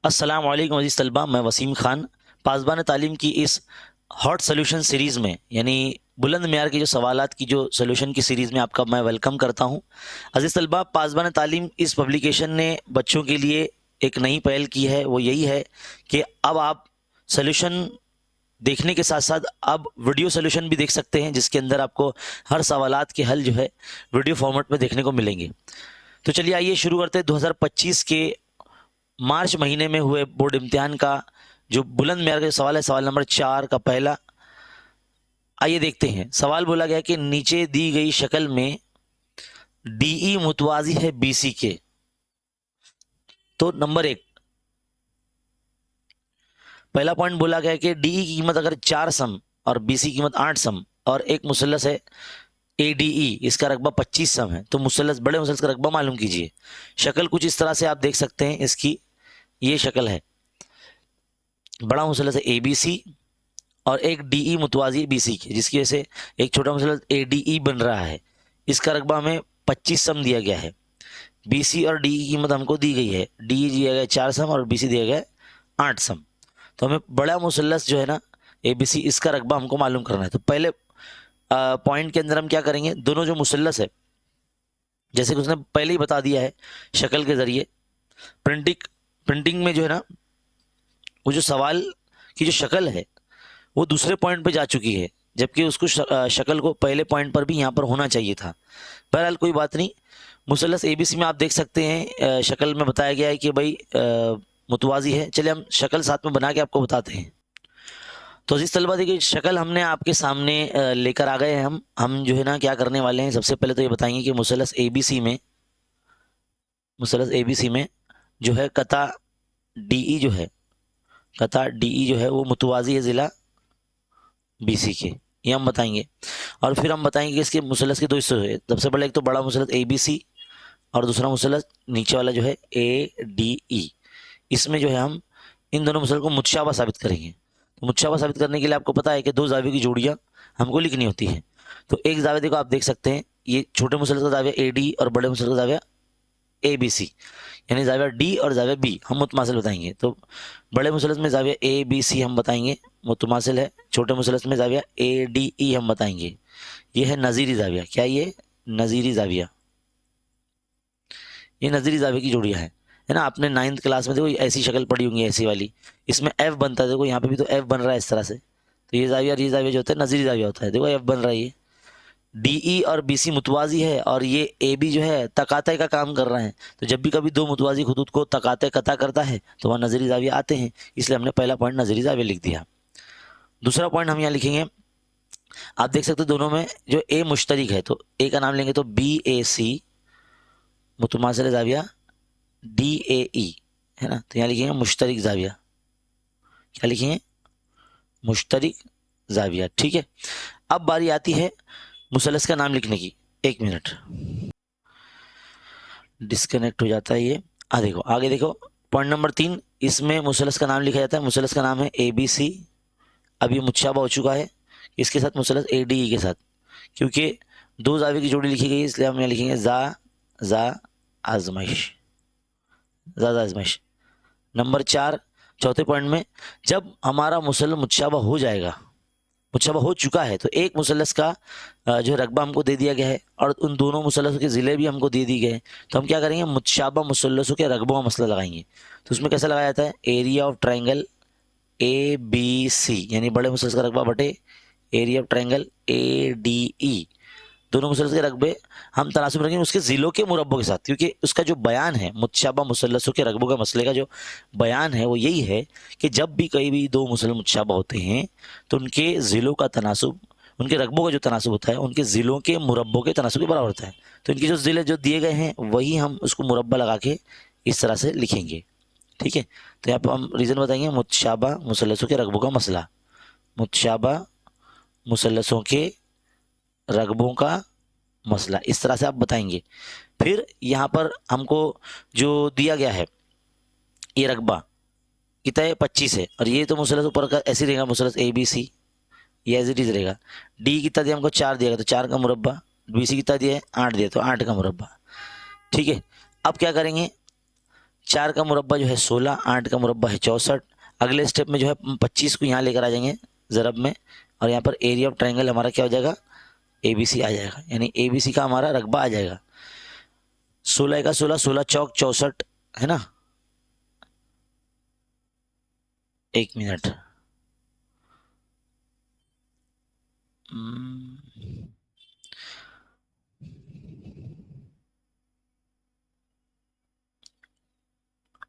अस्सलाम वालेकुम अज़ीज़ तलबा, मैं वसीम ख़ान पासबान तालीम की इस हॉट सोल्यूशन सीरीज़ में यानी बुलंद मेयार के जो सवालात की जो सोल्यूशन की सीरीज़ में आपका मैं वेलकम करता हूं। अज़ीज़ तलबा, पासबान तालीम इस पब्लिकेशन ने बच्चों के लिए एक नई पहल की है, वो यही है कि अब आप सोल्यूशन देखने के साथ साथ अब वीडियो सोल्यूशन भी देख सकते हैं, जिसके अंदर आपको हर सवालात के हल जो है वीडियो फॉर्मेट में देखने को मिलेंगे। तो चलिए आइए शुरू करते हैं 2025 के मार्च महीने में हुए बोर्ड इम्तिहान का जो बुलंद मेयार का सवाल है, सवाल नंबर 4 का पहला। आइए देखते हैं। सवाल बोला गया कि नीचे दी गई शक्ल में डीई मुतवाजी है बीसी के। तो नंबर 1 पहला पॉइंट बोला गया कि डीई की कीमत अगर 4 सम और बीसी की कीमत 8 सम और एक मुसल्लस है एडीई, इसका रकबा 25 सम है, तो मुसल्लस बड़े मुसल्लस का रकबा मालूम कीजिए। शक्ल कुछ इस तरह से आप देख सकते हैं, इसकी ये शक्ल है। बड़ा मुसल्लस है ए बी सी और एक डीई मुतवाजी बी सी की, जिसकी वजह से एक छोटा मुसल्लस ए डी ई बन रहा है। इसका रकबा हमें 25 सम दिया गया है। बी सी और डी की कीमत हमको दी गई है, डी दिया गया 4 सम और बी सी दिया गया 8 सम। तो हमें बड़ा मुसल्लस जो है ना ए बी सी, इसका रकबा हमको मालूम करना है। तो पहले पॉइंट के अंदर हम क्या करेंगे, दोनों जो मुसल्लस है जैसे कि उसने पहले ही बता दिया है शक्ल के ज़रिए, प्रिंटिंग में जो है ना वो जो सवाल की जो शक्ल है वो दूसरे पॉइंट पे जा चुकी है, जबकि उसको शक्ल को पहले पॉइंट पर भी यहाँ पर होना चाहिए था। बहरहाल कोई बात नहीं। मुसल्लस एबीसी में आप देख सकते हैं शक्ल में बताया गया है कि भाई मुतवाजी है। चलिए हम शक्ल साथ में बना के आपको बताते हैं। तो अजीज़ तलबा, देखिए शक्ल हमने आपके सामने लेकर आ गए हैं। हम जो है ना क्या करने वाले हैं, सबसे पहले तो ये बताएंगे कि मुसल्लस एबीसी में जो है कता डीई जो है वो मुतवाजी है ज़िला बीसी के, ये हम बताएंगे। और फिर हम बताएंगे कि इसके मुसल्लस के दो हिस्से हुए। सबसे पहले एक तो बड़ा मुसल्लस ए बी सी और दूसरा मुसल्लस नीचे वाला जो है ए डी ई। इसमें जो है हम इन दोनों मुसल्लस को मुतशाबा साबित करेंगे। तो मुतशाबा साबित करने के लिए आपको पता है कि दो जावियों की जोड़ियाँ हमको लिखनी होती हैं। तो एक जाविया देखो, आप देख सकते हैं ये छोटे मुसल्लस का जाविया ए डी और बड़े मुसल्लस का जाविया ए बी सी, यानी जाविया डी और जाविया बी हम मुतमासिल बताएंगे। तो बड़े मुसल्लस में जाविया ए बी सी हम बताएंगे मुतमासिल है, छोटे मुसल्लस में जाविया ए डी ई हम बताएंगे। ये है नज़ीरी जाविया। क्या ये नज़ीरी जाविया, ये नज़ीरी जाविया की जोड़ियाँ है ना। आपने 9th क्लास में देखो ऐसी शक्ल पड़ी होंगी, ऐसी वाली, इसमें एफ बनता है। देखो यहाँ पे भी तो एफ बन रहा है इस तरह से। तो ये जाविया और ये जाविया जो होता है नज़ीरी जाविया होता है। देखो एफ बन रहा है। ये डीई और बीसी मुतवाजी है और ये ए बी जो है तकाते का काम कर रहे हैं। तो जब भी कभी दो मुतवाजी खतूत को तकाते कता करता है तो वहाँ नज़री जाविया आते हैं, इसलिए हमने पहला पॉइंट नज़री जाविया लिख दिया। दूसरा पॉइंट हम यहाँ लिखेंगे, आप देख सकते हो दोनों में जो ए मुश्तरिक है, तो ए का नाम लेंगे तो B A C मुतमासिल जाविया D A ई, है ना। तो यहाँ लिखेंगे मुश्तरिक जाविया। क्या लिखेंगे? मुश्तरिक जाविया। ठीक है। अब बारी आती है मुसल्लस का नाम लिखने की। एक मिनट, डिस्कनेक्ट हो जाता है ये। देखो आगे देखो, पॉइंट नंबर 3, इसमें मुसल्लस का नाम लिखा जाता है। मुसल्लस का नाम है ए बी सी। अब ये मुतशाबा हो चुका है इसके साथ मुसल्लस ए डी ई के साथ, क्योंकि दो जाविये की जोड़ी लिखी गई है, इसलिए हम यहाँ लिखेंगे जा आजमाइश, ज़्यादा आजमाइश। नंबर 4, चौथे पॉइंट में, जब हमारा मुसल्लस मुतशाबा हो जाएगा, मुतशाबा हो चुका है, तो एक मुसल्लस का जो रकबा हमको दे दिया गया है और उन दोनों मुसल्लसों के ज़िले भी हमको दे दिए गए हैं। तो हम क्या करेंगे, मुतशाबा मुसल्लसों के रकबों का मसला लगाएंगे। तो उसमें कैसे लगाया जाता है, area of triangle A B C, यानी बड़े मुसल्लस का रकबा बटे area of triangle A D E. दोनों मुसल्लस के रकबे हम तनासुब रखेंगे उसके ज़िलों के मुरब्बों के साथ, क्योंकि उसका जो बयान है मुतशाबा मुसल्लसों के रकबों का मसले का जो बयान है वो यही है कि जब भी कहीं भी दो मुसल्लस मुतशाबा होते हैं तो उनके ज़िलों का तनासुब, उनके रकबों का जो तनासुब होता है उनके ज़िलों के मुरब्बों के तनासुब के बराबर होता है। तो इनके जो ज़िले जो दिए गए हैं वही हम उसको मुरब्बा लगा के इस तरह से लिखेंगे। ठीक है। तो यहाँ पर हम रीज़न बताएंगे, मुतशाबा मुसल्लसों के रकबों का मसला, मुतशाबा मुसल्लसों के रकबों का मसला, इस तरह से आप बताएंगे। फिर यहाँ पर हमको जो दिया गया है ये रकबा कितना है, 25 है, और ये तो मुसल्लस ऊपर का ऐसे रहेगा, मुसल्लस ए बी सी ये एज इट इज रहेगा। डी कितना दिया हमको, 4 दिया, तो 4 का मुरब्बा। बी सी कितना दिया है, 8 दिया, तो 8 का मुरब्बा। ठीक है। अब क्या करेंगे, 4 का मुरब्बा जो है 16, 8 का मुरब्बा है 64। अगले स्टेप में जो है 25 को यहाँ लेकर आ जाएंगे ज़रब में, और यहाँ पर एरिया ऑफ ट्रायंगल हमारा क्या हो जाएगा, ABC आ जाएगा, यानी ABC का हमारा रकबा आ जाएगा 16 का 16, 16 चौक 64, है ना। 1 मिनट,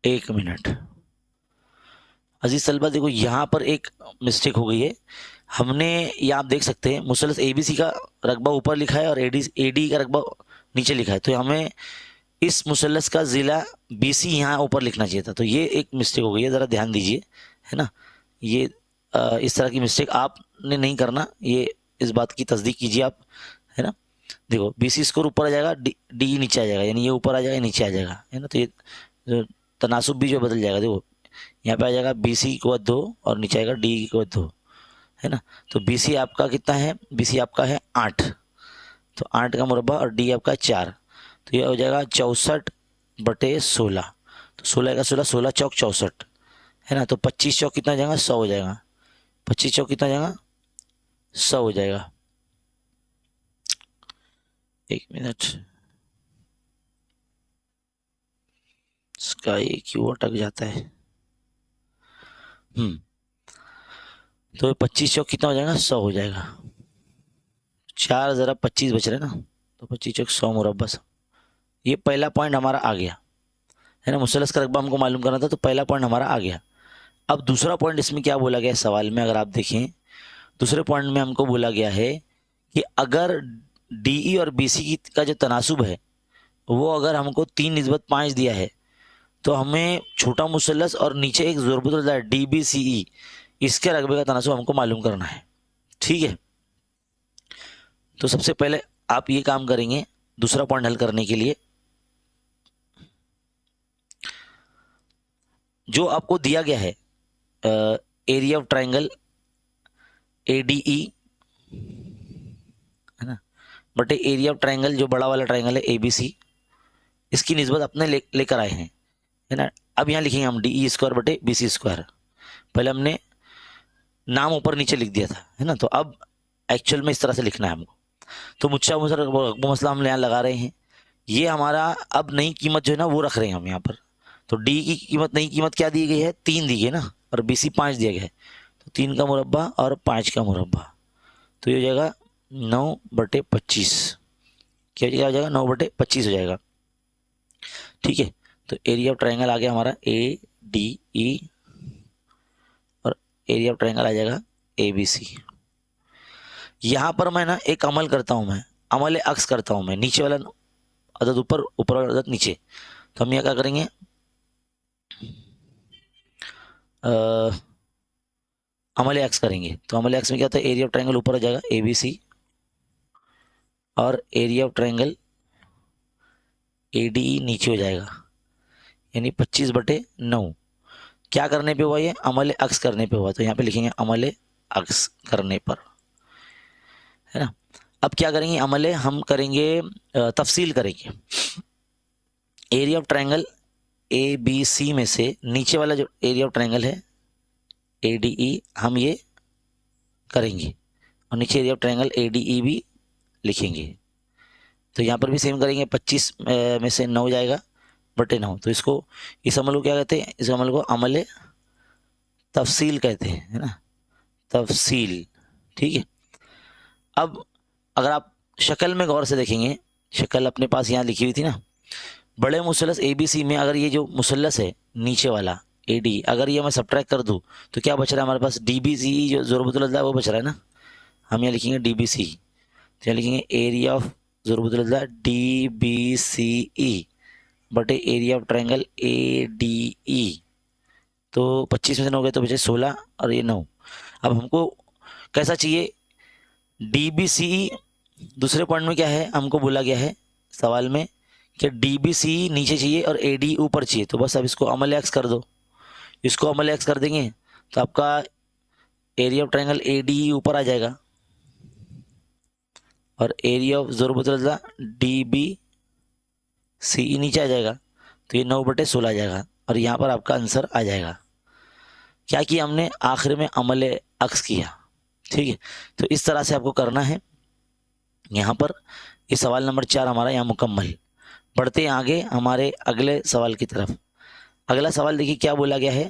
एक मिनट अजीज तलबा, देखो यहाँ पर एक मिस्टेक हो गई है। हमने ये आप देख सकते हैं मुसलस ABC का रकबा ऊपर लिखा है और AD का रकबा नीचे लिखा है, तो हमें इस मुसलस का ज़िला BC यहाँ ऊपर लिखना चाहिए था, तो ये एक मिस्टेक हो गई है, ज़रा ध्यान दीजिए, है ना। ये इस तरह की मिस्टेक आपने नहीं करना, ये इस बात की तस्दीक कीजिए आप, है ना। देखो BC स्कोर ऊपर आ जाएगा, D नीचे आ जाएगा, यानी ये ऊपर आ जाएगा नीचे आ जाएगा, है ना। तो ये तनासुब भी जो बदल जाएगा, देखो यहाँ पे आ जाएगा BC को 2 और नीचे आएगा D को 2, है ना। तो BC आपका कितना है, BC आपका है 8, तो 8 का मुरब्बा और D आपका 4, तो ये हो जाएगा 64/16, तो 16 का 16, 16 चौक 64, है ना। तो 25 चौक कितना हो जाएगा, 100 हो जाएगा, 25 चौक कितना हो जाएगा, 100 हो जाएगा। 1 मिनट, इसका ये क्यों अटक जाता है। तो 25 चौक कितना हो जाएगा, 100 हो जाएगा। 4 ज़रा 25 बच रहे ना, तो 25 चौक 100 मुरब्बा 100। ये पहला पॉइंट हमारा आ गया, है ना। मुसलस का रकबा हमको मालूम करना था, तो पहला पॉइंट हमारा आ गया। अब दूसरा पॉइंट इसमें क्या बोला गया है सवाल में, अगर आप देखें दूसरे पॉइंट में हमको बोला गया है कि अगर DE और BC का जो तनासुब है वो अगर हमको 3:5 दिया है, तो हमें छोटा मुसलस और नीचे एक ज़ुरबतुल है DBCE, इसके रकबे का तनासुब हमको मालूम करना है, ठीक है। तो सबसे पहले आप ये काम करेंगे दूसरा पॉइंट हल करने के लिए, जो आपको दिया गया है एरिया ऑफ ट्रायंगल ADE, है ना, बटे एरिया ऑफ ट्रायंगल जो बड़ा वाला ट्रायंगल है ABC, इसकी निस्बत अपने लेकर आए हैं, है ना। अब यहाँ लिखेंगे हम DE स्क्वायर बटे BC स्क्वायर। पहले हमने नाम ऊपर नीचे लिख दिया था, है ना, तो अब एक्चुअल में इस तरह से लिखना है हमको। तो मुझसे वो मसला हम यहाँ लगा रहे हैं, ये हमारा अब नई कीमत जो है ना वो रख रहे हैं हम यहाँ पर। तो D की कीमत, नई कीमत क्या दी गई है, 3 दी गई है ना, और BC 5 दिया गया है, तो 3 का मुरब्बा और 5 का मुरब्बा, तो ये हो जाएगा 9/25, क्या हो जाएगा 9/25 हो जाएगा, ठीक है। तो एरिया ऑफ ट्रायंगल आ गया हमारा ADE और एरिया ऑफ ट्रायंगल आ जाएगा ABC। यहाँ पर मैं ना एक अमल करता हूँ, मैं अमल अक्स करता हूँ, मैं नीचे वाला अदद ऊपर, ऊपर वाला अदद नीचे। तो हम यहाँ क्या करेंगे, अमल एक्स करेंगे। तो अमल एक्स में क्या होता है, एरिया ऑफ ट्रायंगल ऊपर आ जाएगा ABC और एरिया ऑफ ट्रायंगल ADE नीचे हो जाएगा, यानी 25/9। क्या करने पे हुआ, ये अमल अक्स करने पे हुआ, तो यहाँ पे लिखेंगे अमल अक्स करने पर, है ना। अब क्या करेंगे, अमल हम करेंगे तफसील करेंगे। एरिया ऑफ ट्रायंगल ABC में से नीचे वाला जो एरिया ऑफ ट्रायंगल है ADE हम ये करेंगे, और नीचे एरिया ऑफ ट्रायंगल ADE भी लिखेंगे। तो यहाँ पर भी सेम करेंगे, 25 में से 9 जाएगा बटे 9, तो इसको, इस अमल को क्या कहते हैं, इस अमल को अमल तफसील कहते हैं, है ना, तफसील, ठीक है। अब अगर आप शक्ल में गौर से देखेंगे, शक्ल अपने पास यहाँ लिखी हुई थी ना, बड़े मुसलस ABC में अगर ये जो मुसलस है नीचे वाला AD, अगर ये मैं सब्ट्रैक्ट कर दूँ तो क्या बच रहा है हमारे पास, DBCE जो ज़ुरबतुल अज़ला वो बच रहा है ना, हम यहाँ लिखेंगे DBCE, तो यहाँ लिखेंगे एरिया ऑफ ज़ुरबतुल अज़ला DBCE बटे एरिया ऑफ ट्रायंगल ADE। तो 25 में से 9 गए तो बचे 16 और ये 9। अब हमको कैसा चाहिए, DBCE दूसरे पॉइंट में क्या है, हमको बोला गया है सवाल में कि DBCE नीचे चाहिए और AD ऊपर चाहिए, तो बस अब इसको अमल एक्स कर दो, इसको अमल एक्स कर देंगे तो आपका एरिया ऑफ ट्रायंगल ADE ऊपर आ जाएगा और एरिया ऑफ ज़ुरबतुल अज़ला DBCE नीचे आ जाएगा। तो ये 9/16 आ जाएगा और यहाँ पर आपका आंसर आ जाएगा। क्या किया हमने, आखिर में अमल अक्स किया। ठीक है, तो इस तरह से आपको करना है। यहाँ पर ये सवाल नंबर 4 हमारा यहाँ मुकम्मल। बढ़ते हैं आगे हमारे अगले सवाल की तरफ। अगला सवाल देखिए क्या बोला गया है।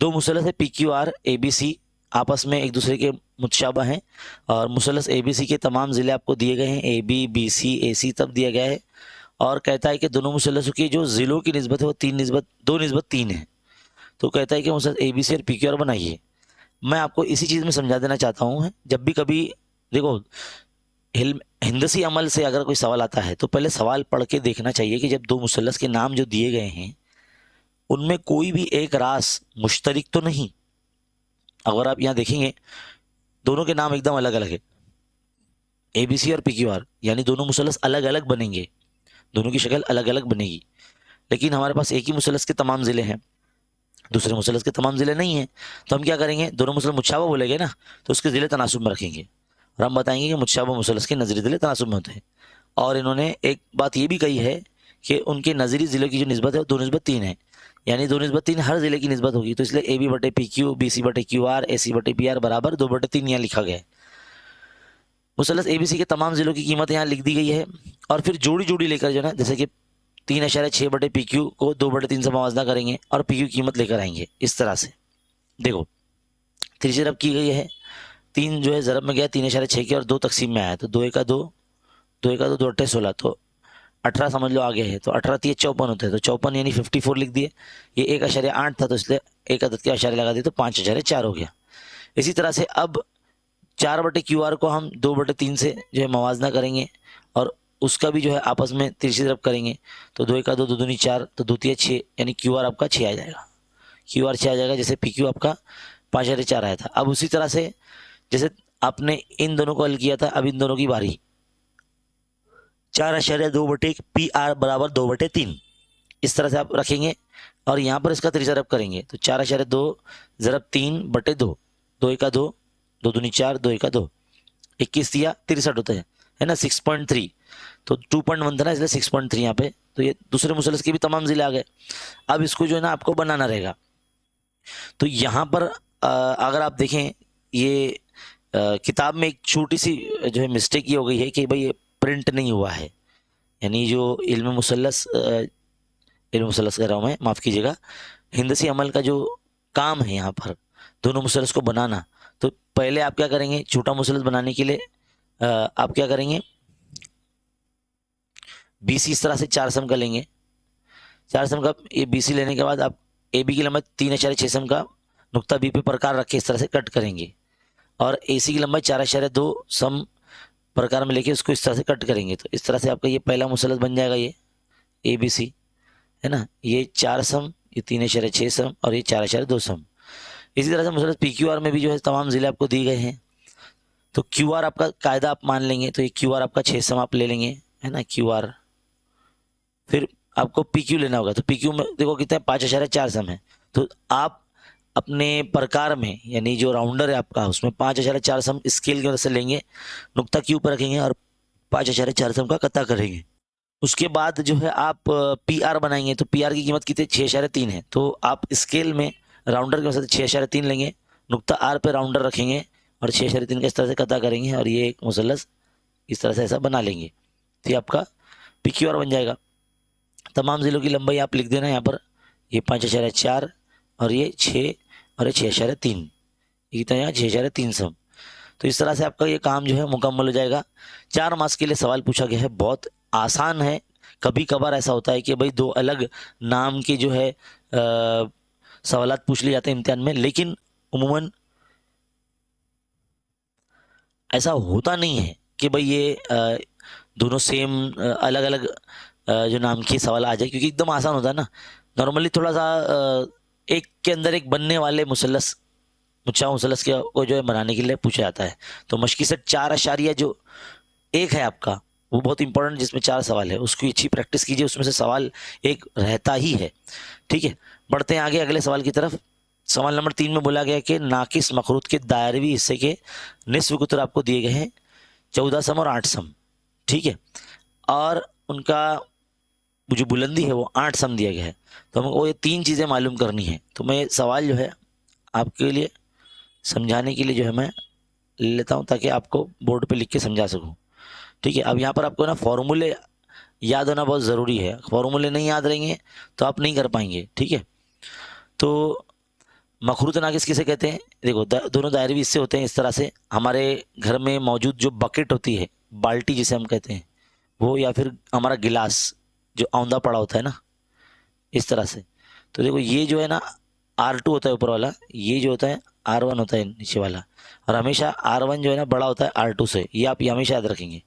दो मुसलस है P Q R A B C, आपस में एक दूसरे के मुतशाबा हैं और मुसलस ए बी सी के तमाम ज़िले आपको दिए गए हैं, ए बी बी सी ए सी तब दिया गया है। और कहता है कि दोनों मुसलसों की जो ज़िलों की निस्बत है वो 2:3 है। तो कहता है कि मुसलस ए बी सी और पी क्यू आर बनाइए। मैं आपको इसी चीज़ में समझा देना चाहता हूँ, जब भी कभी देखो हिंदसी अमल से अगर कोई सवाल आता है तो पहले सवाल पढ़ के देखना चाहिए कि जब दो मुसलस के नाम जो दिए गए हैं उनमें कोई भी एक रास मुश्तरिक तो नहीं। अगर आप यहाँ देखेंगे दोनों के नाम एकदम अलग अलग है, ए बी सी और पी क्यू आर, यानी दोनों मुसलस अलग अलग बनेंगे, दोनों की शक्ल अलग अलग बनेगी। लेकिन हमारे पास एक ही मुसलस के तमाम ज़िले हैं, दूसरे मुसलस के तमाम ज़िले नहीं हैं। तो हम क्या करेंगे, दोनों मुसलस मुतशाबा बोलेंगे ना, तो उसके ज़िले तनासुब में रखेंगे और हम बताएंगे कि मुतशाबा मुसलस के नजरी ज़िले तनासुब में होते हैं। और इन्होंने एक बात ये भी कही है कि उनके नजरी ज़िलों की जो निस्बत है वो 2:3 है, यानी 2:3 हर ज़िले की निस्बत होगी। तो इसलिए ए बी बटे पी क्यू, बी सी बटे क्यू आर, ए सी बटे पी आर बराबर 2/3 यहाँ लिखा गया है। मुसलस ए बी सी के तमाम ज़िलों की कीमत यहाँ लिख दी गई है और फिर जोड़ी जोड़ी लेकर जो है ना, जैसे कि 3.6 बटे पी क्यू को 2/3 से मवाजना करेंगे और पी क्यू कीमत लेकर आएंगे। इस तरह से देखो 3 से ज़रब की गई है, 3 जो है ज़रब में गया 3.6 के और 2 तकसीम में आया, तो 2 1 2, 2 1 2, 2 8 16, तो 18 समझ लो आगे है। तो 18 3 54 होते हैं, तो 54 यानी 54 लिख दिए। ये 1.8 था तो इसलिए एक अदद के अशारे लगा दिए तो 5.4 हो गया। इसी तरह से अब 4 बटे क्यू आर को हम 2/3 से जो है मवाजना करेंगे और उसका भी जो है आपस में तिरछी ज़रब करेंगे। तो 2 1 2, 2 दूनी 4, तो 2 3 6, यानी क्यू आर आपका 6 आ जाएगा, क्यू आर 6 आ जाएगा, जैसे पी क्यू आपका 5.4 आया था। अब उसी तरह से जैसे आपने इन दोनों को हल किया था, अब इन दोनों की बारी। 4.2 बटे पी आर बराबर 2/3, इस तरह से आप रखेंगे और यहाँ पर इसका तिरछा ज़रब करेंगे। तो 4.2 ज़रब 3/2, 2 1 2, 2 दूनी 4, 2 1 2, 21 दिया 63 होता है ना, 6.3। तो 2.1 था ना, इसलिए 6.3 यहाँ पे। तो ये दूसरे मुसलस के भी तमाम ज़िले आ गए। अब इसको जो है ना आपको बनाना रहेगा। तो यहाँ पर अगर आप देखें ये किताब में एक छोटी सी जो है मिस्टेक ये हो गई है कि भाई ये प्रिंट नहीं हुआ है, यानी जो इल्म मुसलस कर रहा हूँ मैं, माफ़ कीजिएगा, हिंदसी अमल का जो काम है यहाँ पर दोनों मुसलस को बनाना। तो पहले आप क्या करेंगे, छोटा मुसलस बनाने के लिए आप क्या करेंगे, बी सी इस तरह से 4 सम का लेंगे। 4 सम का ये बी सी लेने के बाद आप ए बी की लंबाई 3.6 सम का नुक्ता बी पे प्रकार रख के इस तरह से कट करेंगे और ए सी की लंबाई 4.2 सम प्रकार में लेके उसको इस तरह से कट करेंगे। तो इस तरह से आपका ये पहला मुसलस बन जाएगा, ये ए बी सी है ना, ये 4 सम, ये 3.6 सम और ये 4.2 सम। इसी तरह से मुसलस पी क्यू आर में भी जो है तमाम ज़िले आपको दिए गए हैं। तो क्यू आर आपका कायदा आप मान लेंगे, तो ये क्यू आर आपका 6 सम आप ले लेंगे, है ना, क्यू आर। फिर आपको पी क्यू लेना होगा, तो पी क्यू में देखो कितने 5.4 सम है। तो आप अपने प्रकार में, यानी जो राउंडर है आपका, उसमें 5.4 सम स्केल की मदद से लेंगे, नुक्ता क्यू पर रखेंगे और 5.4 सम का कता करेंगे। उसके बाद जो है आप पी आर बनाएंगे। तो पी आर की कीमत कितनी, 6.3 है। तो आप स्केल में राउंडर की मदद से 6.3 लेंगे, नुक्ता आर पे राउंडर रखेंगे और 6.3 का इस तरह से कता करेंगे और ये एक मुसलस इस तरह से ऐसा बना लेंगे। तो ये आपका पी क्यू आर बन जाएगा। तमाम ज़िलों की लंबाई आप लिख देना यहाँ पर, ये 5.4 और ये 6 और ये 6.3, ये कितना यहाँ 6.3 सम। तो इस तरह से आपका ये काम जो है मुकम्मल हो जाएगा। 4 मार्क्स के लिए सवाल पूछा गया है, बहुत आसान है। कभी कभार ऐसा होता है कि भाई 2 अलग नाम के जो है सवालात पूछ लिए जाते हैं इम्तिहान में, लेकिन उमूमन ऐसा होता नहीं है कि भाई ये दोनों सेम अलग अलग जो नाम के सवाल आ जाए, क्योंकि एकदम आसान होता है ना। नॉर्मली थोड़ा सा एक के अंदर एक बनने वाले मुसलस मुच्छा मुसलस के को जो है बनाने के लिए पूछा जाता है। तो मश्की सेट 4.1 है आपका, वो बहुत इंपॉर्टेंट, जिसमें 4 सवाल है, उसकी अच्छी प्रैक्टिस कीजिए, उसमें से सवाल एक रहता ही है। ठीक है, बढ़ते हैं आगे अगले सवाल की तरफ। सवाल नंबर 3 में बोला गया कि नाकिस मखरूत के दायरवी हिस्से के निस्फ कुतर आपको दिए गए हैं 14 सम और 8 सम। ठीक है, और उनका जो बुलंदी है वो 8 सम दिया गया है, तो हमको ये 3 चीज़ें मालूम करनी है। तो मैं ये सवाल जो है आपके लिए समझाने के लिए जो है मैं ले लेता हूँ, ताकि आपको बोर्ड पे लिख के समझा सकूँ। ठीक है, अब यहाँ पर आपको ना फॉर्मूले याद होना बहुत ज़रूरी है। फॉर्मूले नहीं याद रहेंगे तो आप नहीं कर पाएंगे। ठीक है, तो मखरूत नाकिस किसे कहते हैं? देखो दोनों दायरे इससे होते हैं इस तरह से। हमारे घर में मौजूद जो बकेट होती है, बाल्टी जिसे हम कहते हैं वो, या फिर हमारा गिलास जो औंधा पड़ा होता है ना, इस तरह से। तो देखो ये जो है ना R2 होता है ऊपर वाला, ये जो होता है R1 होता है नीचे वाला, और हमेशा R1 जो है ना बड़ा होता है R2 से, ये आप हमेशा याद रखेंगे।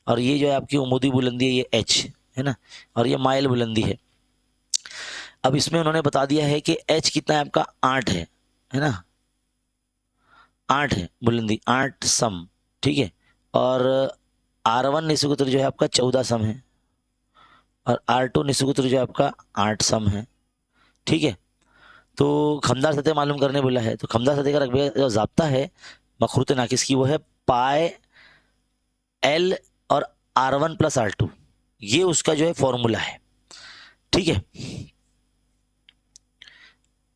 और ये जो है आपकी उमूदी बुलंदी है, ये H है ना, और ये माइल बुलंदी है। अब इसमें उन्होंने बता दिया है कि H कितना है आपका 8 है ना, 8 है बुलंदी, 8 सम। ठीक है, और R1 निस्बत जो है आपका 14 सम है, और R2 निस्बत जो है आपका 8 सम है। ठीक है, तो खमदार सतह मालूम करने बोला है, तो खमदार सतह का रकबे का जो ज़ाब्ता है मखरूत नाकिस की, वो है पाए L और R1 प्लस R2, ये उसका जो है फॉर्मूला है। ठीक है,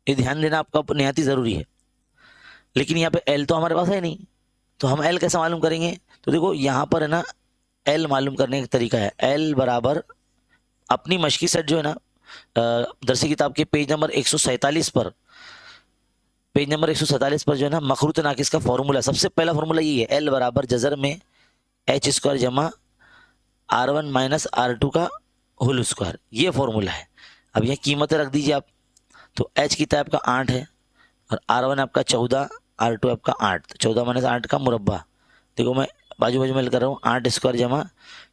ये ध्यान देना आपका निहायत ही ज़रूरी है। लेकिन यहाँ पे L तो हमारे पास है नहीं, तो हम L कैसे मालूम करेंगे? तो देखो यहाँ पर है ना L मालूम करने का तरीका है, L बराबर अपनी मशकी सेट जो है ना दरसी किताब के पेज नंबर 147 पर, पेज नंबर 147 पर जो है ना मखरूत नाकिस का फॉर्मूला, सबसे पहला फॉर्मूला यही है, L बराबर जजर में H स्क्वायर जमा R1 माइनस R2 का होल स्क्वायर, ये फॉर्मूला है। अब यहाँ कीमतें रख दीजिए आप, तो H कितना आपका 8 है, और R1 आपका 14, R2 आपका 8, तो 14 माइनस 8 का मुरब्बा। देखो मैं बाजू बाजू में कर रहा हूँ, 8 स्क्वायर जमा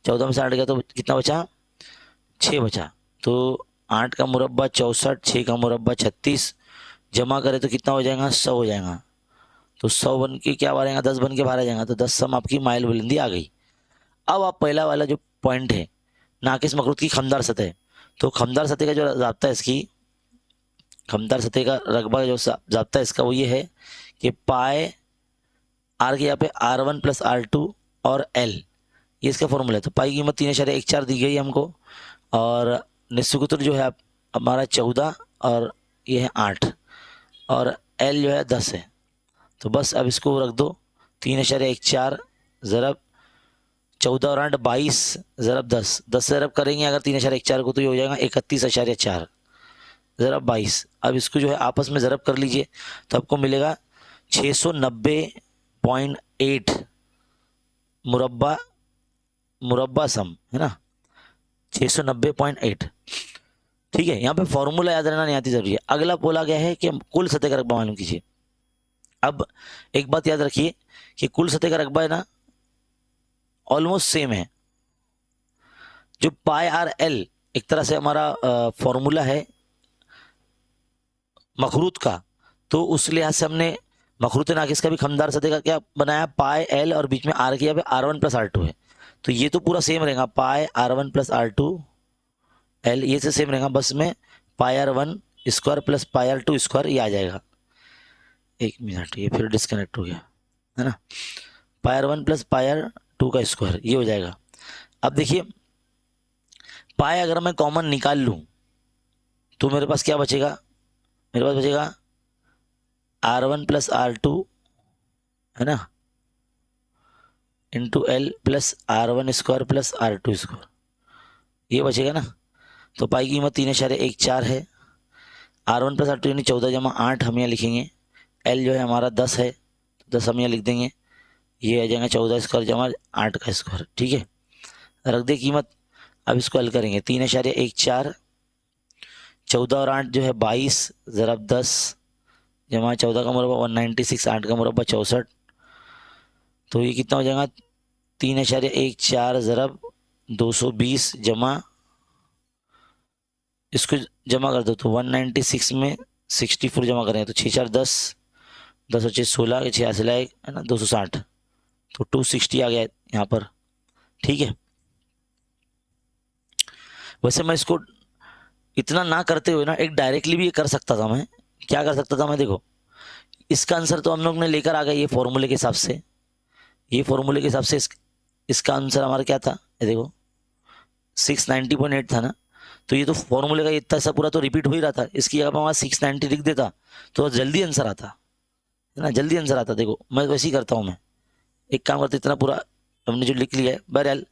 14 में से 8 गया तो कितना बचा? 6 बचा। तो 8 का मुरब्बा 64, 6 का मुरब्बा 36, जमा करें तो कितना हो जाएगा? 100 हो जाएगा। तो 100 बन के क्या बाहर आएगा? 10 बन के बाहर आ जाएगा, तो 10 सम आपकी माइल बुलंदी आ गई। अब आप पहला वाला जो पॉइंट है नाकिस मखरूत की खमदार सतह, तो खमदार सतह का जो ज़ाब्ता है इसकी, खमदार सतह का रकबा जो ज़ाब्ता है इसका वो ये है कि पाए आर के यहाँ पे R1 प्लस R2 और L, ये इसका फॉर्मूला है। तो पाई की कीमत 3.14 दी गई हमको, और निस्कुतर जो है आप हमारा 14, और ये है 8, और L जो है 10 है। तो बस अब इसको रख दो, 3.14 ज़रब 14 और 8 22 ज़रब 10, 10 से ज़रब करेंगे अगर 3.14 को, तो ये हो जाएगा 31.4 ज़रब 22। अब इसको जो है आपस में ज़रब कर लीजिए, तो आपको मिलेगा 690.8 मुरब्बा सम, है ना, 690.8। ठीक है, यहाँ पे फॉर्मूला याद रहना नहीं आती ज़रूरी है। अगला बोला गया है कि कुल सतह का रकबा मालूम कीजिए। अब एक बात याद रखिए कि कुल सतह का रकबा है ना ऑलमोस्ट सेम है। जो पाई आर एल एक तरह से हमारा फॉर्मूला है मखरूत का, तो उस लिहाज से हमने मखरूत नाकिस का भी खमदार सतह का क्या बनाया? पाई एल, और बीच में आर किया पे R1 प्लस R2 है, तो ये तो पूरा सेम रहेगा, पाई R1 प्लस R2 L, ये से सेम रहेगा, बस में पाई R1 square plus pi R2 square ये आ जाएगा। एक मिनट, ये फिर डिस्कनेक्ट हो गया है ना, पाई R1 प्लस पाई R2 का स्क्वायर ये हो जाएगा। अब देखिए पाई अगर मैं कॉमन निकाल लूँ तो मेरे पास क्या बचेगा? मेरे पास बचेगा R1 प्लस R2 है ना, into L plus R1 square plus R2 square, ये बचेगा ना। तो पाई की कीमत 3.14 है, R1 प्लस R2 यानी 14 जमा 8 हम यहाँ लिखेंगे, L जो है हमारा 10 है, 10 हम यहाँ लिख देंगे, ये आ जाएगा 14 स्क्वायर जमा 8 का स्क्वायर। ठीक है, रख दे कीमत। अब इसको हल करेंगे, 3.14, 14 और 8 जो है 22 ज़रब 10 जमा 14 का मुरब्बा 196, 8 का मुरब्बा 64, तो ये कितना हो जाएगा? 3.14 ज़रब 220 जमा, इसको जमा कर दो तो 196 में 64 जमा करेंगे तो 6 4 10, 10 और 6 16, 6 लाए है ना 260, तो 260 आ गया यहाँ पर। ठीक है, वैसे मैं इसको इतना ना करते हुए ना एक डायरेक्टली भी ये कर सकता था। मैं क्या कर सकता था? मैं देखो इसका आंसर तो हम लोग ने लेकर आ गए ये फॉर्मूले के हिसाब से, ये फॉर्मूले के हिसाब से इसका आंसर हमारा क्या था? ये देखो 690.8 था ना, तो ये तो फॉर्मूले का इतना सा पूरा तो रिपीट हो ही रहा था, इसकी जगह पर वहाँ 690 लिख देता तो जल्दी आंसर आता है ना, जल्दी आंसर आता। देखो मैं वैसे ही करता हूँ, मैं एक काम करते, इतना पूरा हमने जो लिख लिया है, बहरहाल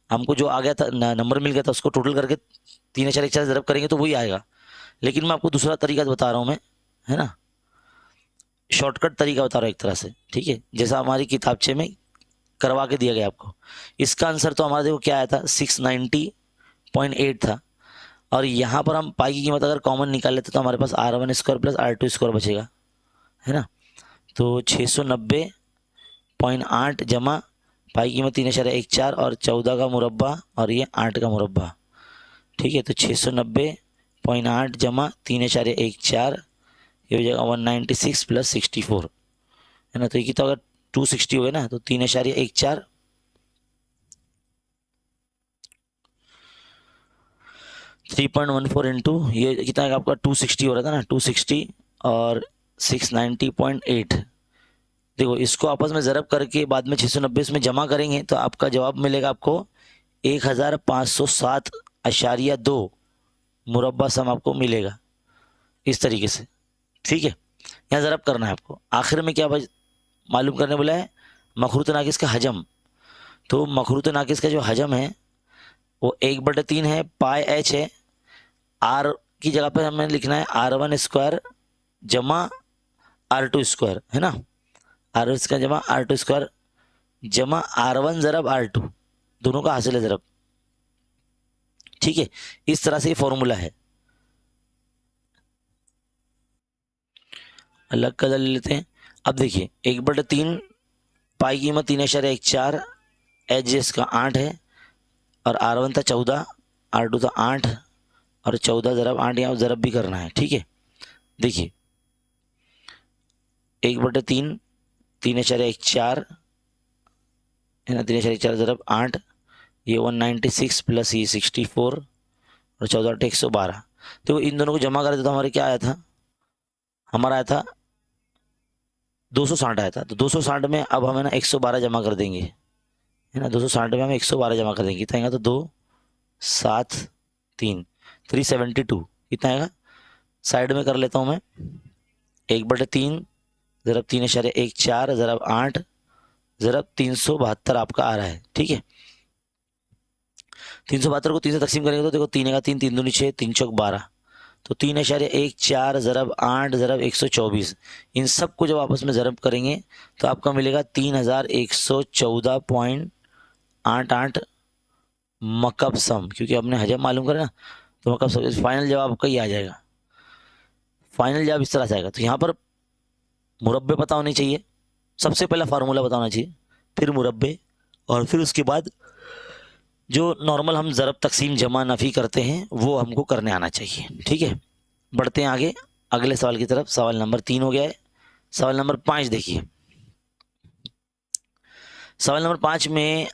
हमको जो आ गया था नंबर मिल गया था, उसको टोटल करके 3/4 ज़रब करेंगे तो वही आएगा। लेकिन मैं आपको दूसरा तरीका बता रहा हूँ मैं, है ना, शॉर्टकट तरीका बता रहा हूँ एक तरह से, ठीक है, जैसा हमारी किताबचे में करवा के दिया गया आपको। इसका आंसर तो हमारा देखो क्या आया था, 690.8 था। और यहाँ पर हम पाई की कीमत अगर कॉमन निकाल लेते तो हमारे पास R1² प्लस R2² बचेगा, है ना। तो 690.8 जमा पाई की कीमत 3/14 और 14 का मुरब्बा और ये 8 का मुरब्बा, ठीक है। तो 690.8 जमा 3/14, ये हो जाएगा 196 प्लस 64, है ना। तो ये कितना होगा, 260 हो गया ना। तो 3/14 3.14 इंटू ये कितना है आपका 260 हो रहा था ना, 260 और 690.8। देखो इसको आपस में ज़रब करके बाद में 690 इसमें जमा करेंगे तो आपका जवाब मिलेगा आपको 1507.2 मुरब्बा सम आपको मिलेगा इस तरीके से, ठीक है। यहाँ ज़रब करना है आपको। आखिर में क्या मालूम करने बोला है, मखरूत नाकिस का हजम। तो मखरूत नाकिस का जो हजम है वो 1/3 है, पाई एच है। आर की जगह पर हमें लिखना है R1² जमा R2², है ना। R1² जमा R2² जमा R1 ज़रब R2, दोनों का हासिल है ज़रब, ठीक है। इस तरह से ये फॉर्मूला है। अलग कलर ले लेते हैं। अब देखिए 1/3 पाई कीमत 3/14, एच इसका 8 है और R1 था 14, R2 था 8 और 14 ज़रब 8, यहाँ ज़रब भी करना है, ठीक है। देखिए 1/3 3/14 है ना, 3/14 ज़रब 8, ये 196 प्लस ये 64 और 14 8 112। तो इन दोनों को जमा करें तो हमारे क्या आया था, हमारा आया था 260 आया था। तो 260 में अब हमें ना 112 जमा कर देंगे, है ना। 260 में हम 112 जमा कर देंगे, कितना आएगा, तो 2 7 3 372 कितना आएगा। साइड में कर लेता हूँ मैं, 1/3 ज़रब 3/14 ज़रब 8 ज़रब 372 आपका आ रहा है, ठीक है। 372 को 3 से तकसीम करेंगे तो देखो 3 का 3 3 दूनी 6 3 चौक 12, तो 3/14 ज़रब 8 ज़रब 124, इन सब को जब आपस में ज़रब करेंगे तो आपका मिलेगा 3114.88 मकब सम, क्योंकि हमने हजम मालूम करा ना, तो मकब सम फाइनल जवाब आपका ये आ जाएगा। फाइनल जवाब इस तरह से आएगा। तो यहाँ पर मुरब्बे पता होने चाहिए, सबसे पहला फार्मूला पता होना चाहिए, फिर मुरब्बे, और फिर उसके बाद जो नॉर्मल हम ज़रब तकसीम जमा नफ़ी करते हैं वो हमको करने आना चाहिए, ठीक है। बढ़ते हैं आगे अगले सवाल की तरफ। सवाल नंबर 3 हो गया है। सवाल नंबर 5 देखिए। सवाल नंबर 5 में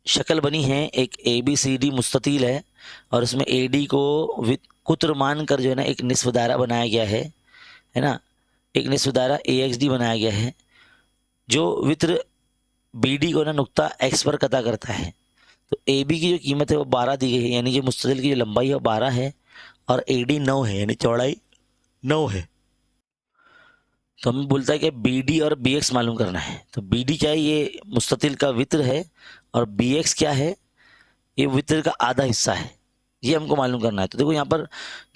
शक्ल बनी है, एक ABCD मुस्ततील है और उसमें AD को कुत्र मान कर जो है ना एक निस्फ दायरा बनाया गया है ना, एक निस्फ दायरा AXD बनाया गया है जो वित्र BD को ना नुक्ता X पर कता करता है। तो AB की जो कीमत है वो 12 दी गई है, यानी जो मुस्ततील की जो लंबाई है वो 12 है और AD 9 है, यानी चौड़ाई 9 है। तो हमें बोलता है कि BD और BX मालूम करना है। तो BD क्या है, ये मुस्ततील का वित्र है, और BX क्या है, ये वित्र का आधा हिस्सा है, ये हमको मालूम करना है। तो देखो यहाँ पर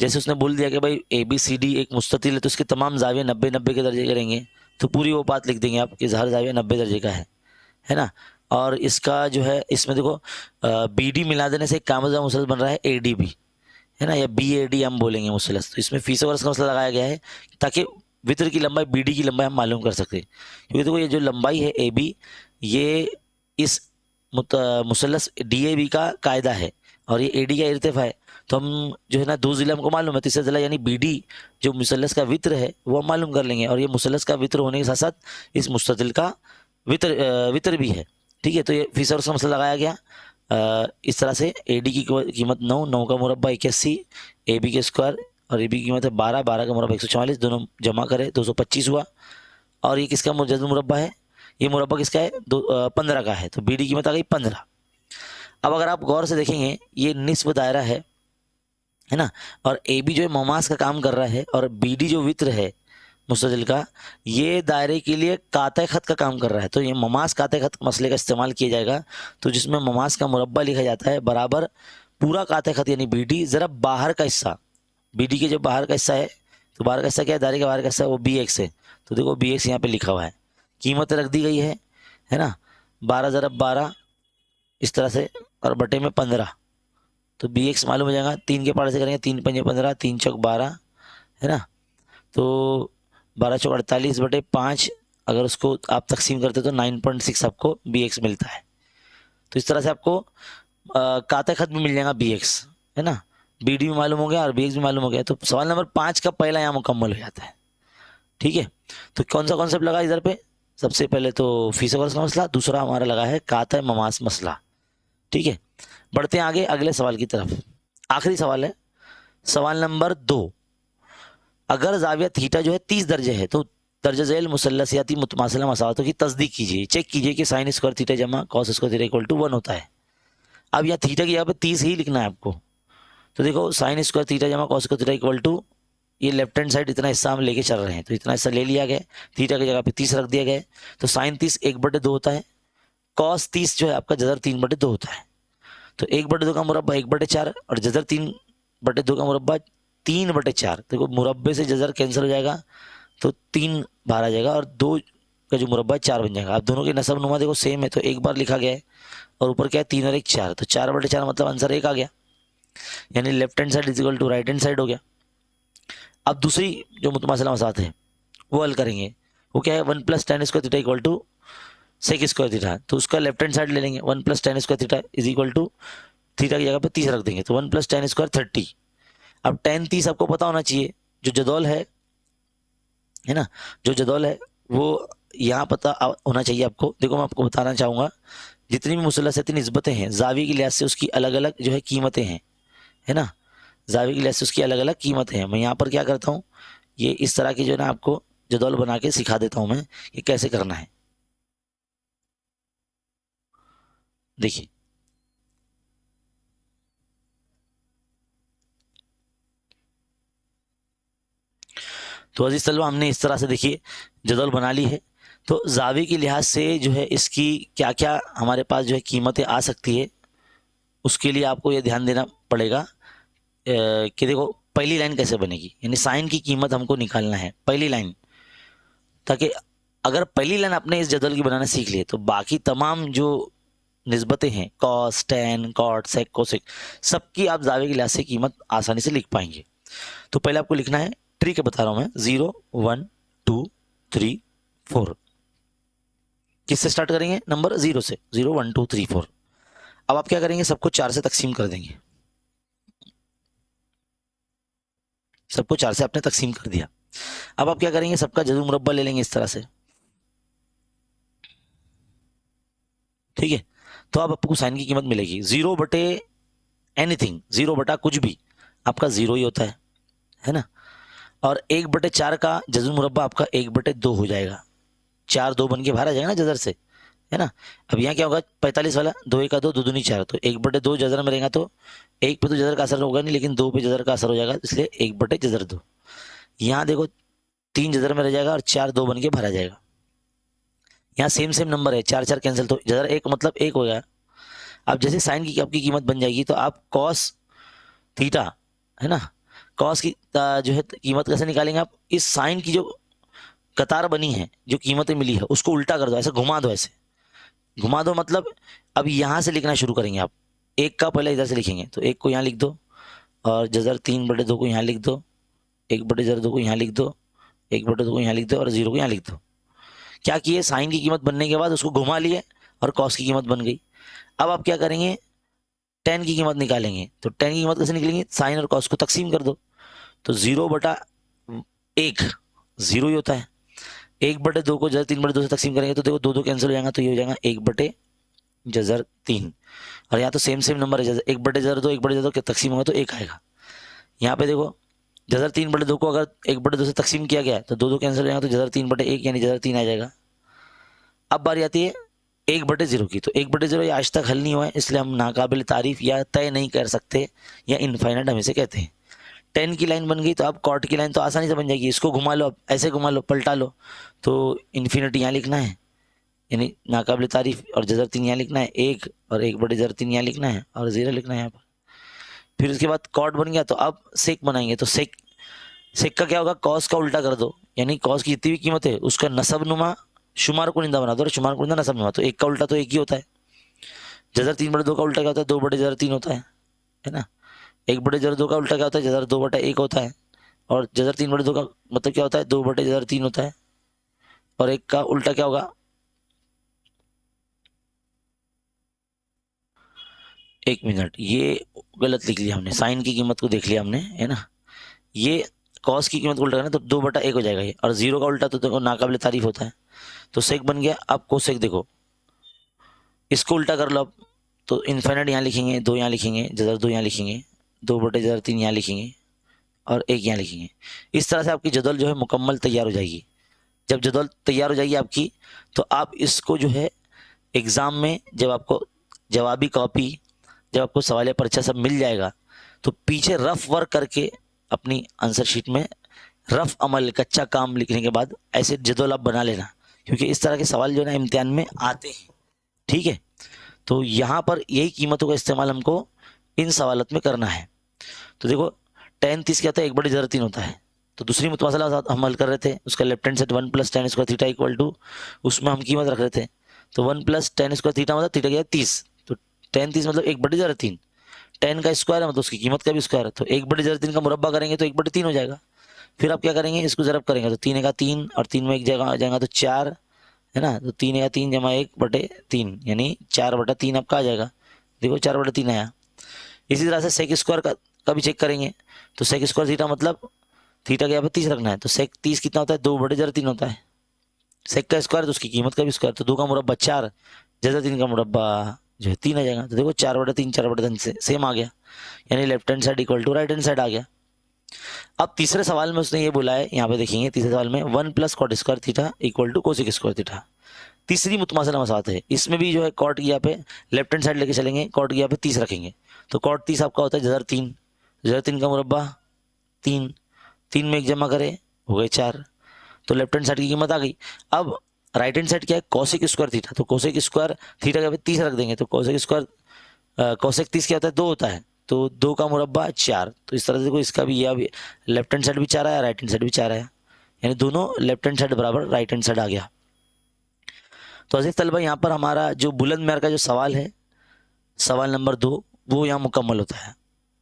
जैसे उसने बोल दिया कि भाई ABCD एक मुस्ततील है तो उसके तमाम जाविये 90-90 के दर्जे करेंगे, तो पूरी वो बात लिख देंगे आप कि हर जाविया 90 दर्जे का है ना। और इसका जो है इसमें देखो BD मिला देने से एक कामज़ा मुसलस बन रहा है ADB, है ना, या BAD हम बोलेंगे मुसलस। तो इसमें फीस वर्स का मसला लगाया गया है ताकि वित्र की लंबाई BD की लंबाई हम मालूम कर सकते हैं। क्योंकि देखो ये जो लंबाई है AB, ये इस मुसलस DAB का कायदा है और ये AD का इर्तिफा है। तो हम जो है ना दो ज़िला हमको मालूम है, तीसरा ज़िला यानी BD जो मुसलस का वित्र है वो हम मालूम कर लेंगे, और ये मुसलस का वित्र होने के साथ साथ इस मुस्ततिल का वित्र भी है, ठीक है। तो ये फीस और उसका मसला लगाया गया इस तरह से। AD की कीमत 9, 9 का मुरब्बा 81, AB के स्क्वायर और AB की कीमत है 12, 12 का मुरब्बा 144, दोनों जमा करें 225 हुआ। और ये किसका जज्ब मुरब्बा है, ये मुरब्बा किसका है, 15 का है, तो BD की कीमत आ गई 15। अब अगर आप गौर से देखेंगे ये निस्ब दायरा है, है ना। और ए बी जो है ममास का काम कर रहा है, और बी डी जो वित्र है मुस्तजिल का, ये दायरे के लिए काते खत का काम कर रहा है। तो ये ममास काते खत मसले का इस्तेमाल किया जाएगा। तो जिसमें ममास का मुरब्बा लिखा जाता है बराबर पूरा काते खत यानी बी डी ज़रा बाहर का हिस्सा, बी डी के जो बाहर का हिस्सा है, तो बाहर का हिस्सा क्या है, दायरे के बाहर का हिस्सा है, वो बी एक्स है। तो देखो बी एक्स यहाँ पे लिखा हुआ है, कीमत रख दी गई है ना, 12 ज़रब 12 इस तरह से, और बटे में 15। तो बी एक्स मालूम हो जाएगा, 3 के पारे से करेंगे, 3 पंजे 15, 3 चौक 12, है ना। तो 12 चौक 48 बटे 5, अगर उसको आप तकसीम करते तो 9.6 आपको बी एक्स मिलता है। तो इस तरह से आपको काते खत भी मिल जाएगा बी एक्स, है ना, बी डी भी मालूम हो गया और बी एक्स भी मालूम हो गया। तो सवाल नंबर 5 का पहला यहाँ मुकम्मल हो जाता है। ठीक है, तो कौन सा कॉन्सेप्ट लगा इधर पे, सबसे पहले तो फीस का मसला, दूसरा हमारा लगा है काते ममास मसला। ठीक है, बढ़ते हैं आगे अगले सवाल की तरफ। आखिरी सवाल है सवाल नंबर 2। अगर जाविया थीटा जो है 30 दर्जे है, तो दर्जा झेल मुसल्लसियाती मुतमासिला मसावतों की तस्दीक कीजिए, चेक कीजिए कि साइन स्क्वायर थीटा जमा cos square theta equal to 1 होता है। अब यहाँ थीटा की जगह पे 30 ही लिखना है आपको। तो देखो साइन स्क्वायर थीटा जमा cos square theta equal to, ये लेफ्ट हैंड साइड इतना हिस्सा हम लेके चल रहे हैं, तो इतना हिस्सा ले लिया गया, थीटा की जगह पे 30 रख दिया गया। तो साइन 30 1/2 होता है, कॉस 30 जो है आपका जजर 3/2 होता है। तो 1/2 का मुरब्बा 1/4 और जजर 3/2 का मुरब्बा 3/4। देखो मुरब्बे से जजर कैंसिल हो जाएगा, तो 3 बाहर आ जाएगा, और 2 का जो मुरब्बा है 4 बन जाएगा। अब दोनों के नसब नुमा देखो सेम है, तो एक बार लिखा गया है, और ऊपर क्या है 3 और 1 4, तो 4/4 मतलब आंसर 1 आ गया, यानी left hand side is equal to right hand side हो गया। अब दूसरी जो मुतमासिला मसात है वो हल करेंगे, वो क्या है 1 + tan square theta equal to sec square theta. तो उसका लेफ्ट हैंड साइड ले लेंगे, 1 + tan square theta is equal to theta की जगह पे 30 रख देंगे, तो 1 + tan स्क्वायर 30। अब tan 30 आपको पता होना चाहिए, जो जदौल है ना, जो जदौल है वो यहाँ पता होना चाहिए आपको। देखो मैं आपको बताना चाहूँगा, जितनी भी मुसल्लसियाती निस्बतें हैं जावी के लिहाज से उसकी अलग अलग जो है कीमतें हैं, है ना, जावी के लिहाज से उसकी अलग अलग कीमतें हैं। मैं यहाँ पर क्या करता हूँ, ये इस तरह की जो है ना आपको जदौल बना के सिखा देता हूँ मैं कि कैसे करना है। देखिए तो अजीज तलबा हमने इस तरह से देखिए जदौल बना ली है। तो जावी के लिहाज से जो है इसकी क्या क्या हमारे पास जो है कीमतें आ सकती है, उसके लिए आपको ये ध्यान देना पड़ेगा कि देखो पहली लाइन कैसे बनेगी, यानी साइन की कीमत हमको निकालना है पहली लाइन, ताकि अगर पहली लाइन आपने इस जदवल की बनाना सीख ली तो बाकी तमाम जो निस्बतें हैं cos tan cot sec cosec सबकी आप जावे के लिहाज से कीमत आसानी से लिख पाएंगे। तो पहले आपको लिखना है, ट्रिक बता रहा हूं मैं, 0 1 2 3 4। किससे स्टार्ट करेंगे, नंबर 0 से, 0 1 2 3 4। अब आप क्या करेंगे, सबको 4 से तकसीम कर देंगे, सबको 4 से आपने तकसीम कर दिया। अब आप क्या करेंगे, सबका जज़्व मुरब्बा ले लेंगे इस तरह से, ठीक है। तो अब आपको साइन की कीमत मिलेगी 0 बटे एनीथिंग, 0 बटा कुछ भी आपका 0 ही होता है ना। और 1/4 का जज़्व मुरब्बा आपका 1/2 हो जाएगा, 4 2 बन के बाहर आ जाएगा ना जजर से, है ना। अब यहाँ क्या होगा 45 वाला, 2 1 2 2 दूनी 4, तो 1/2 जजर में रहेगा, तो 1 पे तो जजर का असर होगा नहीं, लेकिन 2 पे जजर का असर हो जाएगा, इसलिए 1/2। यहाँ देखो 3 जजर में रह जाएगा और 4 2 बन के भरा जाएगा। यहाँ सेम सेम नंबर है, 4 4 कैंसिल, तो जजर 1 मतलब 1 हो गया। अब जैसे साइन की आपकी कीमत बन जाएगी, तो आप कॉस थीटा, है ना, कॉस की जो है कीमत कैसे निकालेंगे, आप इस साइन की जो कतार बनी है, जो कीमतें मिली है, उसको उल्टा कर दो, ऐसे घुमा दो, ऐसे घुमा दो, मतलब अब यहाँ से लिखना शुरू करेंगे आप, 1 का पहले इधर से लिखेंगे, तो 1 को यहाँ लिख दो, और जजर 3/2 को यहाँ लिख दो, 1/2 को यहाँ लिख दो, 1/2 को यहाँ लिख दो, और 0 को यहाँ लिख दो। क्या किए, साइन की कीमत बनने के बाद उसको घुमा लिए और कॉस की कीमत बन गई। अब आप क्या करेंगे, टेन की कीमत निकालेंगे, तो टेन की कीमत कैसे निकलेंगे, साइन और कॉस को तकसीम कर दो, तो 0/1 0 ही होता है, 1/2 को जजर 3/2 से तकसीम करेंगे, तो देखो 2 2 कैंसिल हो जाएगा, तो ये हो जाएगा 1/3। और यहाँ तो सेम सेम नंबर है, जैसे 1/2 1/2 के तकसीम होगा तो 1 आएगा। यहाँ पे देखो जजर 3/2 को अगर 1/2 से तकसीम किया गया तो 2 2 कैंसिल हो जाएगा, तो जजर 3/1 यानी जजर 3 आ जाएगा। अब बारी आती है 1/0 की, तो 1/0 ये आज तक हल नहीं हुआ है, इसलिए हम नाकाबिल तारीफ या तय नहीं कर सकते, या इनफाइनाइट हम इसे कहते हैं। टेन की लाइन बन गई तो अब कॉट की लाइन तो आसानी से बन जाएगी, इसको घुमा लो, अब ऐसे घुमा लो, पलटा लो, तो इन्फिनिटी यहाँ लिखना है यानी नाकाबिल तारीफ, और जजर तीन यहाँ लिखना है एक, और एक बटे जजर तीन यहाँ लिखना है, और जीरो लिखना है यहाँ पर। फिर उसके बाद कॉट बन गया तो अब सेक बनाएंगे, तो सेक सेक का क्या होगा, कॉस का उल्टा कर दो, यानी कॉस की जितनी भी कीमत है उसका नसब नुमा शुमार कुनिंदा बना दो, और शुमार कुनिंदा नसब नुमा, तो एक का उल्टा तो एक ही होता है। जजर तीन बटे दो का उल्टा क्या होता है, दो बटे जजर तीन होता है ना। एक बटे जजर दो का उल्टा क्या होता है, जजर दो बटा एक होता है, और जजर तीन बटे दो का मतलब क्या होता है, दो बटे जजर तीन होता है, और एक का उल्टा क्या होगा, एक मिनट, ये गलत लिख लिया हमने, साइन की कीमत को देख लिया हमने, है ना। ये कॉस की कीमत को उल्टा करना तो दो बटा एक हो जाएगा ये, और जीरो का उल्टा तो देखो नाकाबिल तारीफ होता है, तो सेक बन गया। अब कोसेक देखो, इसको उल्टा कर लो अब, तो इन्फिनिट यहाँ लिखेंगे, दो यहाँ लिखेंगे, जजर दो यहाँ लिखेंगे, दो बटे जजर तीन यहाँ लिखेंगे, और एक यहाँ लिखेंगे। इस तरह से आपकी जदवल जो है मुकम्मल तैयार हो जाएगी। जब जदवल तैयार हो जाएगी आपकी, तो आप इसको जो है एग्ज़ाम में जब आपको जवाबी कॉपी, जब आपको सवाल पर्चा सब मिल जाएगा, तो पीछे रफ वर्क करके अपनी आंसर शीट में रफ अमल कच्चा काम लिखने के बाद ऐसे जदवल आप बना लेना, क्योंकि इस तरह के सवाल जो है ना इम्तिहान में आते हैं, ठीक है। तो यहाँ पर यही कीमतों का इस्तेमाल हमको इन सवालत में करना है। तो देखो टेन तीस क्या होता है, एक बटे जरा तीन होता है, तो दूसरी मुतवासला हम हल कर रहे थे, उसका left hand set one plus tan square theta equal to, उसमें हम कीमत रख रहे थे, तो one plus tan square theta मतलब थीटा क्या है 30, तो टेन 30 मतलब एक बटे जरा तीन, टेन का स्क्वायर है मतलब उसकी कीमत का भी स्क्वायर है, तो एक बटे जरा तीन का मुरब्बा करेंगे तो एक बटे तीन हो जाएगा। फिर आप क्या करेंगे, इसको ज़रब करेंगे तो तीन का तीन, और तीन में एक जगह आ जाएगा तो चार, है ना, तो तीन का तीन जमा एक बटे तीन यानी चार बटा तीन आपका आ जाएगा। देखो चार बटे तीन आया। इसी तरह से सेक स्क्वायर का भी चेक करेंगे, तो सेक स्क्वायर थीटा मतलब थीटा के यहाँ पे 30 रखना है, तो सेक 30 कितना होता है, दो बटे जरा तीन होता है। सेक का स्क्वायर तो उसकी कीमत का भी स्क्वायर, तो दो का मुरब्बा चार, जरा तीन का मुरब्बा जो है तीन आ जाएगा। तो देखो चार बटे तीन, चार बटे तीन से सेम आ गया, यानी left hand side equal to right hand side आ गया। अब तीसरे सवाल में उसने ये बोला है, यहाँ पे देखेंगे तीसरे सवाल में one plus cot square theta equal to cosec square theta, तीसरी मुतमासिला मसात है। इसमें भी जो है कॉट की यहाँ पे लेफ्ट हैंड साइड लेके चलेंगे, कॉट की यहाँ पे 30 रखेंगे, तो कॉट 30 आपका होता है जजर तीन, जजर तीन का मुरब्बा तीन, तीन में एक जमा करे हो गए चार, तो लेफ्ट हैंड साइड की कीमत आ गई। अब राइट हैंड साइड क्या है, कोसेक स्क्वायर थीटा, तो कोसेक स्क्वायर थीटा के यहाँ पे 30 रख देंगे, तो कोसेक स्क्वायर कोसेक 30 क्या होता है, दो होता है, तो दो का मुरब्बा चार, तो इस तरह से देखो इसका भी यह भी लेफ्ट हैंड साइड भी चार आया, राइट हैंड साइड भी चार आया, यानी दोनों लेफ्ट हैंड साइड बराबर राइट हैंड साइड आ गया। तो अजीज तलबा यहाँ पर हमारा जो बुलंद मेहर का जो सवाल है, सवाल नंबर 2, वो यहाँ मुकम्मल होता है,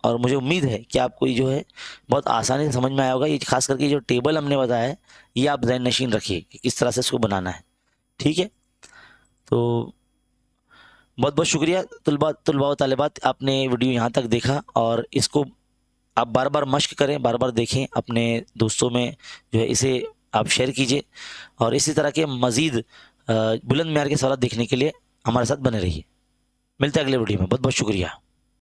और मुझे उम्मीद है कि आपको ये जो है बहुत आसानी से समझ में आया होगा। ये खास करके जो टेबल हमने बताया है ये आप ज़हन नशीन रखिए कि किस तरह से इसको बनाना है, ठीक है। तो बहुत बहुत शुक्रिया तलबा व तालिबात, आपने वीडियो यहाँ तक देखा, और इसको आप बार बार मश्क करें, बार बार देखें, अपने दोस्तों में जो है इसे आप शेयर कीजिए, और इसी तरह के मज़ीद बुलंद मेयार के सवाल देखने के लिए हमारे साथ बने रहिए। मिलते हैं अगले वीडियो में। बहुत बहुत शुक्रिया।